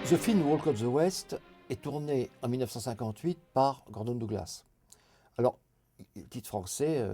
The film Walk of the West est tourné en 1958 par Gordon Douglas. Alors, titre français,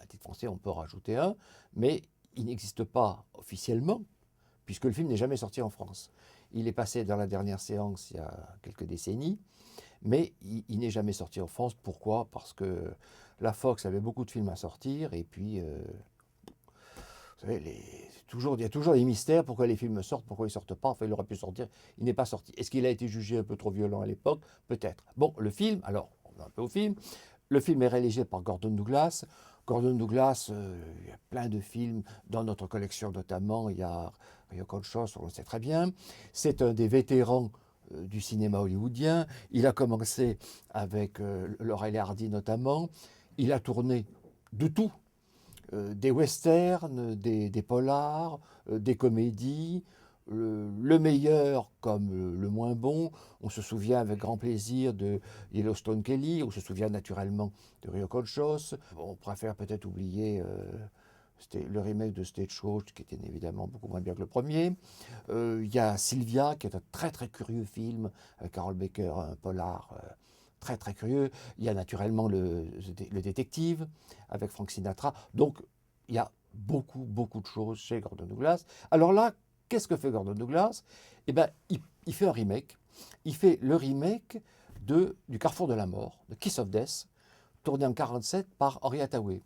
titre français, on peut en rajouter un, mais il n'existe pas officiellement, puisque le film n'est jamais sorti en France. Il est passé dans la dernière séance il y a quelques décennies, mais il n'est jamais sorti en France. Pourquoi? Parce que la Fox avait beaucoup de films à sortir, et puis, vous savez, il y a toujours des mystères, pourquoi les films sortent, pourquoi ils ne sortent pas. Enfin, il aurait pu sortir, il n'est pas sorti. Est-ce qu'il a été jugé un peu trop violent à l'époque? Peut-être. Bon, le film, alors, on va un peu au film. Le film est réalisé par Gordon Douglas. Gordon Douglas, il y a plein de films dans notre collection notamment. Il y a Rio Conchos, on le sait très bien. C'est un des vétérans du cinéma hollywoodien. Il a commencé avec Laurel et Hardy notamment. Il a tourné de tout. Des westerns, des polars, des comédies, le meilleur comme le moins bon. On se souvient avec grand plaisir de Yellowstone Kelly, on se souvient naturellement de Rio Conchos. On préfère peut-être oublier le remake de Stagecoach, qui était évidemment beaucoup moins bien que le premier. Il y a Sylvia, qui est un très très curieux film, avec Carol Baker, un polar très très curieux. Il y a naturellement le détective, avec Frank Sinatra. Donc, il y a beaucoup, beaucoup de choses chez Gordon Douglas. Alors là, qu'est-ce que fait Gordon Douglas? Eh bien, il fait un remake. Il fait le remake du Carrefour de la Mort, de Kiss of Death, tourné en 1947 par Henry Hathaway.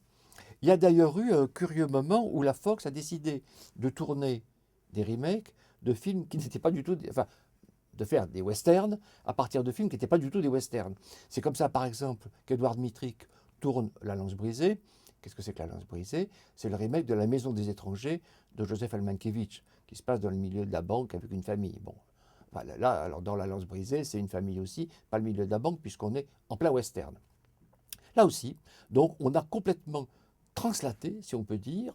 Il y a d'ailleurs eu un curieux moment où la Fox a décidé de tourner des remakes de films qui n'étaient pas du tout... Enfin, de faire des westerns à partir de films qui n'étaient pas du tout des westerns. C'est comme ça, par exemple, qu'Edward Mitrick tourne La Lance brisée. Qu'est-ce que c'est que La Lance brisée? C'est le remake de La Maison des étrangers de Joseph Almankiewicz, qui se passe dans le milieu de la banque avec une famille. Bon, voilà, là, alors dans La Lance brisée, c'est une famille aussi, pas le milieu de la banque, puisqu'on est en plein western. Là aussi, donc, on a complètement translaté, si on peut dire,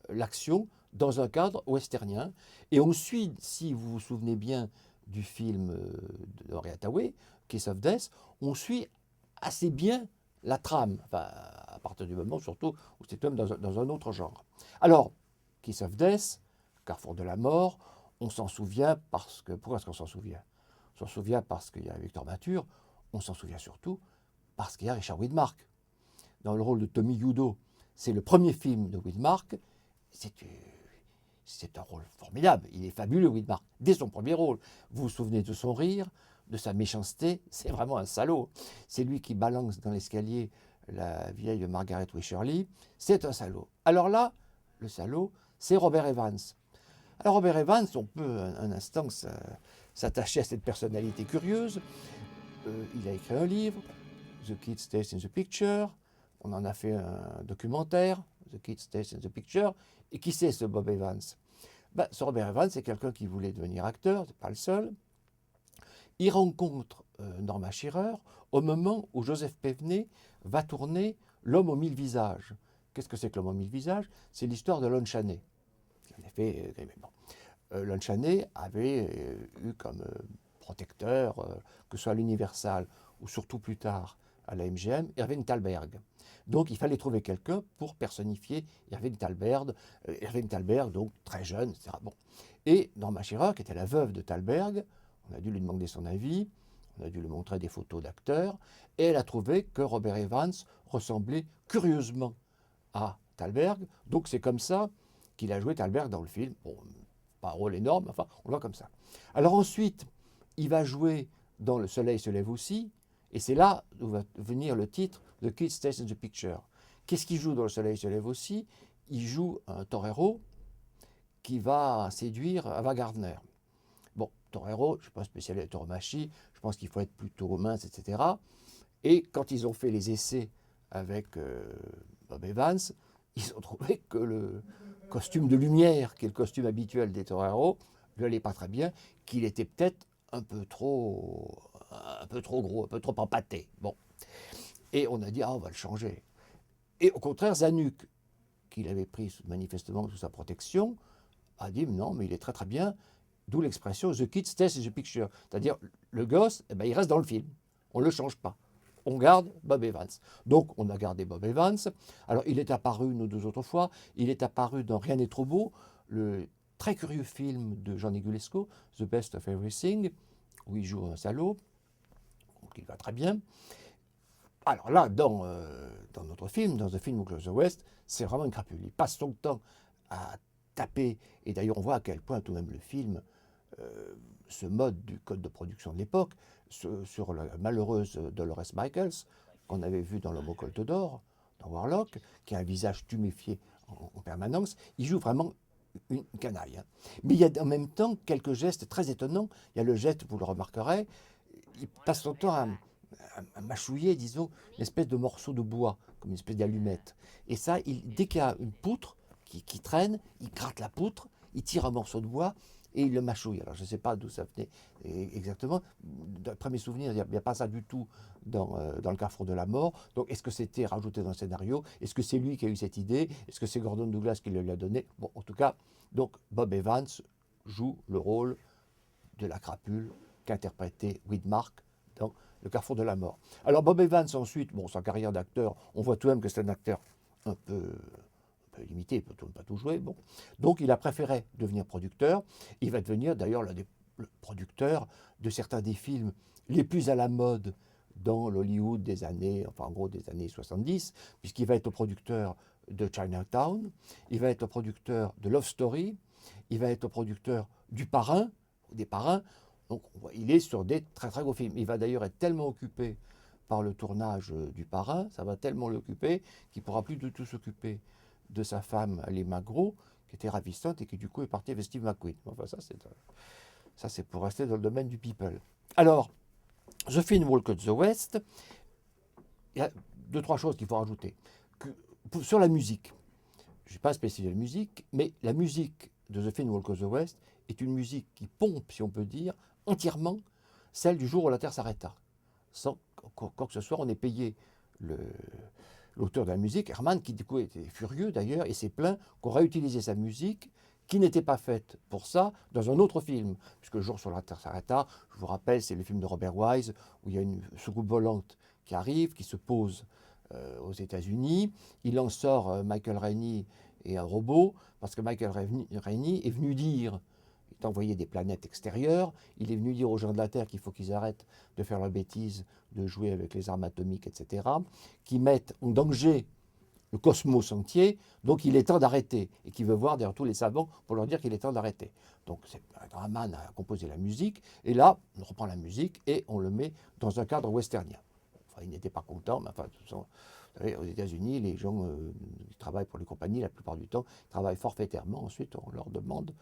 l'action dans un cadre westernien. Et on suit, si vous vous souvenez bien du film de Henry Hathaway, Kiss of Death, on suit assez bien la trame, enfin, à partir du moment surtout où c'est même dans un autre genre. Alors, Kiss of Death, Carrefour de la mort, on s'en souvient parce que... Pourquoi est-ce qu'on s'en souvient? On s'en souvient parce qu'il y a Victor Mature, on s'en souvient surtout parce qu'il y a Richard Widmark dans le rôle de Tommy Udo. C'est le premier film de Widmark. C'est un rôle formidable. Il est fabuleux, Widmark, dès son premier rôle. Vous vous souvenez de son rire, de sa méchanceté. C'est vraiment un salaud. C'est lui qui balance dans l'escalier la vieille Margaret Wycherley. C'est un salaud. Alors là, le salaud, c'est Robert Evans. Alors Robert Evans, on peut un instant s'attacher à cette personnalité curieuse. Il a écrit un livre, The Kid Stays in the Picture. On en a fait un documentaire, The Kid Stays in the Picture. Et qui c'est ce Bob Evans? Ce Robert Evans, c'est quelqu'un qui voulait devenir acteur, c'est pas le seul. Il rencontre Norma Shearer au moment où Joseph Pevney va tourner L'homme aux mille visages. Qu'est-ce que c'est que L'homme aux mille visages? C'est l'histoire de Lon Chaney. En effet, Lon Chaney avait eu comme protecteur, que ce soit à l'Universal ou surtout plus tard à la MGM, Irving Thalberg. Donc il fallait trouver quelqu'un pour personnifier Irving Thalberg, donc très jeune, etc. Bon. Et Norma Shearer, qui était la veuve de Thalberg, on a dû lui demander son avis, on a dû lui montrer des photos d'acteurs, et elle a trouvé que Robert Evans ressemblait curieusement à Thalberg. Donc c'est comme ça qu'il a joué Thalberg dans le film. Bon, pas un rôle énorme, enfin, on le voit comme ça. Alors ensuite, il va jouer dans Le Soleil se lève aussi, et c'est là où va venir le titre The Kid Stays in the Picture. Qu'est-ce qu'il joue dans Le Soleil se lève aussi? Il joue un torero qui va séduire Ava Gardner. Bon, torero, je ne suis pas spécialiste de tauromachie, je pense qu'il faut être plutôt mince, etc. Et quand ils ont fait les essais avec Bob Evans, ils ont trouvé que le costume de lumière, qui est le costume habituel des toreros, ne lui allait pas très bien, qu'il était peut-être un peu trop gros, un peu trop empâté. Bon. Et on a dit, on va le changer. Et au contraire, Zanuck, qu'il avait pris manifestement sous sa protection, a dit, non, mais il est très très bien, d'où l'expression The Kid Stays in the Picture. C'est-à-dire, le gosse, il reste dans le film. On ne le change pas. On garde Bob Evans. Donc, on a gardé Bob Evans. Alors, il est apparu une ou deux autres fois. Il est apparu dans Rien n'est trop beau, le très curieux film de Jean Negulesco, The Best of Everything. où il joue un salaud, donc il va très bien. Alors là, dans notre film, dans The Film Who Closed the West, c'est vraiment une crapule. Il passe son temps à taper, et d'ailleurs on voit à quel point tout de même le film se mode du code de production de l'époque sur la malheureuse Dolores Michaels, qu'on avait vue dans L'Homme au colt d'or, dans Warlock, qui a un visage tuméfié en permanence. Il joue vraiment une canaille. Hein. Mais il y a en même temps quelques gestes très étonnants. Il y a le geste, vous le remarquerez, il passe son temps à mâchouiller, disons, une espèce de morceau de bois, comme une espèce d'allumette. Et ça, dès qu'il y a une poutre qui traîne, il gratte la poutre, il tire un morceau de bois et il le mâchouille. Alors je ne sais pas d'où ça venait exactement. D'après mes souvenirs, il n'y a pas ça du tout dans le Carrefour de la mort. Donc est-ce que c'était rajouté dans le scénario? Est-ce que c'est lui qui a eu cette idée? Est-ce que c'est Gordon Douglas qui le lui a donné? Bon, en tout cas, donc Bob Evans joue le rôle de la crapule qu'interprétait Widmark dans Le Carrefour de la mort. Alors Bob Evans ensuite, bon, sa carrière d'acteur, on voit tout de même que c'est un acteur un peu limité, il ne peut pas tout jouer. Bon. Donc il a préféré devenir producteur. Il va devenir d'ailleurs l'un des producteurs de certains des films les plus à la mode dans l'Hollywood des années, enfin en gros des années 70, puisqu'il va être le producteur de Chinatown, il va être le producteur de Love Story, il va être le producteur du Parrain, des Parrains. Donc il est sur des très très gros films. Il va d'ailleurs être tellement occupé par le tournage du Parrain, ça va tellement l'occuper qu'il ne pourra plus du tout s'occuper de sa femme, Ali Magro, qui était ravissante et qui du coup est partie avec Steve McQueen. Enfin ça c'est pour rester dans le domaine du people. Alors, The Film Walk of the West, il y a 2-3 choses qu'il faut rajouter. Sur la musique, je ne suis pas spécialiste de musique, mais la musique de The Film Walk of the West est une musique qui pompe, si on peut dire, entièrement celle du jour où la Terre s'arrêta. Sans quoi que ce soit, on est payé l'auteur de la musique, Herman, qui du coup était furieux d'ailleurs, et s'est plaint qu'on réutilisait sa musique, qui n'était pas faite pour ça, dans un autre film. Puisque Le jour sur la Terre s'arrêta, je vous rappelle, c'est le film de Robert Wise, où il y a une soucoupe volante qui arrive, qui se pose aux États-Unis. Il en sort Michael Rainey et un robot, parce que Michael Rainey est venu dire, il est envoyé des planètes extérieures, il est venu dire aux gens de la Terre qu'il faut qu'ils arrêtent de faire la bêtise, de jouer avec les armes atomiques, etc., qui mettent en danger le cosmos entier, donc il est temps d'arrêter, et qui veut voir derrière tous les savants pour leur dire qu'il est temps d'arrêter. Donc Rahman a composé la musique, et là, on reprend la musique et on le met dans un cadre westernien. Enfin, il n'était pas content, mais enfin, de toute façon, vous savez, aux États-Unis, les gens qui travaillent pour les compagnies, la plupart du temps, travaillent forfaitairement. Ensuite, on leur demande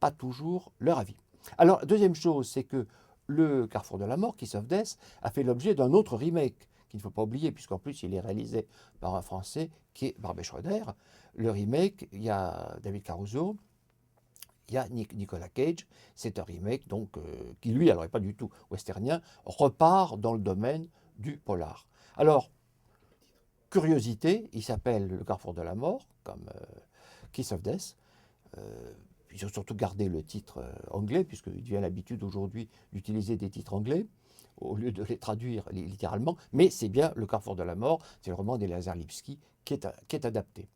pas toujours leur avis. Alors, deuxième chose, c'est que le Carrefour de la mort, Kiss of Death, a fait l'objet d'un autre remake, qu'il ne faut pas oublier, puisqu'en plus, il est réalisé par un Français qui est Barbet Schroeder. Le remake, il y a David Caruso, il y a Nicolas Cage. C'est un remake donc, qui, lui, alors n'est pas du tout westernien, repart dans le domaine du polar. Alors, curiosité, il s'appelle Le Carrefour de la mort, comme Kiss of Death. Ils ont surtout gardé le titre anglais, puisqu'il devient l'habitude aujourd'hui d'utiliser des titres anglais, au lieu de les traduire littéralement. Mais c'est bien Le Carrefour de la mort, c'est le roman d'Eleazar Lipski qui est adapté.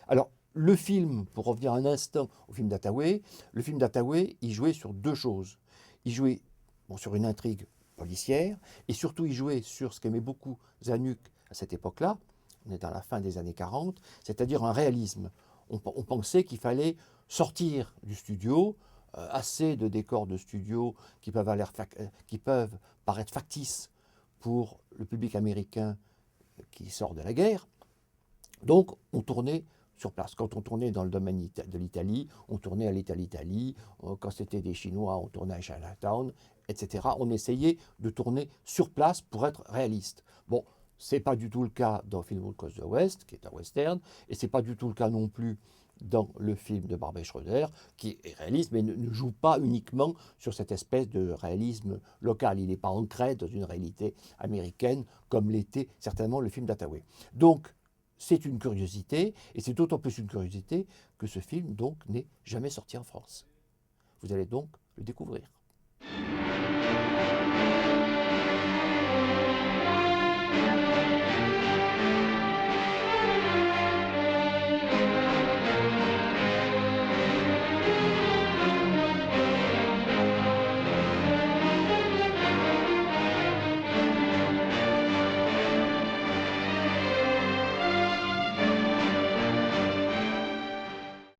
Alors, le film, pour revenir un instant au film d'Hathaway, le film d'Hathaway, il jouait sur deux choses. Il jouait sur une intrigue policière, et surtout il jouait sur ce qu'aimait beaucoup Zanuck à cette époque-là, on est dans la fin des années 40, c'est-à-dire un réalisme. On pensait qu'il fallait sortir du studio, assez de décors de studio qui peuvent paraître factices pour le public américain qui sort de la guerre. Donc on tournait sur place. Quand on tournait dans le domaine de l'Italie, on tournait à l'Italie. Quand c'était des Chinois, on tournait à Chinatown, etc. On essayait de tourner sur place pour être réaliste. Bon, ce n'est pas du tout le cas dans Film Walk of the West, qui est un western, et ce n'est pas du tout le cas non plus dans le film de Barbet Schroeder, qui est réaliste, mais ne joue pas uniquement sur cette espèce de réalisme local. Il n'est pas ancré dans une réalité américaine, comme l'était certainement le film d'Hathaway. Donc, c'est une curiosité, et c'est d'autant plus une curiosité que ce film donc n'est jamais sorti en France. Vous allez donc le découvrir.